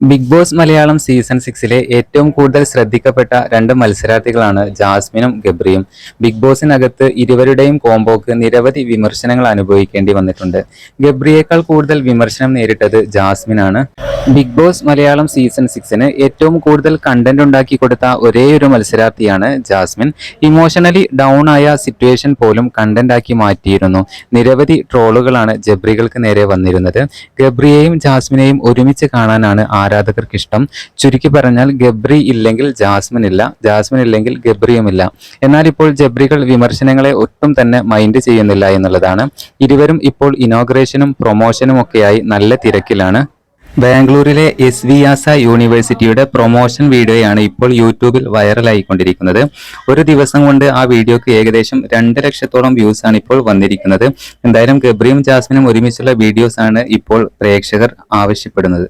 Big boss Malayalam season 6-ലെ ഏറ്റവും കൂടുതൽ ശ്രദ്ധിക്കപ്പെട്ട രണ്ട് മത്സരാർത്ഥികളാണ് ജാസ്മിനും ഗബ്രിയും. ബിഗ് ബോസിനകത്ത് ഇരുവരുടെയും കോംബോക്ക് നിരവധി വിമർശനങ്ങൾ അനുഭവിക്കേണ്ടി വന്നിട്ടുണ്ട്. ഗബ്രിയേക്കാൾ കൂടുതൽ വിമർശനം നേരിട്ടത് ജാസ്മിനാണ്. ബിഗ് ബോസ് മലയാളം സീസൺ 6-ന് ഏറ്റവും കൂടുതൽ കണ്ടന്റ് ഉണ്ടാക്കി കൊടുത്ത ഒരേയൊരു മത്സരാർത്ഥിയാണ് ജാസ്മിൻ. ഇമോഷണലി ഡൗൺ ആയ സിറ്റുവേഷൻ പോലും കണ്ടന്റ് ആക്കി മാറ്റിയിരുന്നു. നിരവധി ട്രോളുകളാണ് ഗബ്രികൾക്ക് നേരെ വന്നിരുന്നത്. ഗബ്രിയെയും ജാസ്മിനെയും ഒരുമിച്ച് കാണാനാണ് ആരാധകർക്ക് ഇഷ്ടം. ചുരുക്കി പറഞ്ഞാൽ ഗബ്രി ഇല്ലെങ്കിൽ ജാസ്മിൻ ഇല്ല, ജാസ്മിൻ ഇല്ലെങ്കിൽ ഗബ്രിയുമില്ല. എന്നാൽ ഇപ്പോൾ ഗബ്രികൾ വിമർശനങ്ങളെ ഒട്ടും തന്നെ മൈൻഡ് ചെയ്യുന്നില്ല എന്നുള്ളതാണ്. ഇരുവരും ഇപ്പോൾ ഇനോഗ്രേഷനും പ്രൊമോഷനും ഒക്കെയായി നല്ല തിരക്കിലാണ്. ബാംഗ്ലൂരിലെ SVYASA യൂണിവേഴ്സിറ്റിയുടെ പ്രൊമോഷൻ വീഡിയോയാണ് ഇപ്പോൾ യൂട്യൂബിൽ വൈറലായിക്കൊണ്ടിരിക്കുന്നത്. ഒരു ദിവസം കൊണ്ട് ആ വീഡിയോക്ക് ഏകദേശം 2 ലക്ഷത്തോളം വ്യൂസ് ആണ് ഇപ്പോൾ വന്നിരിക്കുന്നത്. എന്തായാലും ഗബ്രിയും ജാസ്മിനും ഒരുമിച്ചുള്ള വീഡിയോസ് ആണ് ഇപ്പോൾ പ്രേക്ഷകർ ആവശ്യപ്പെടുന്നത്.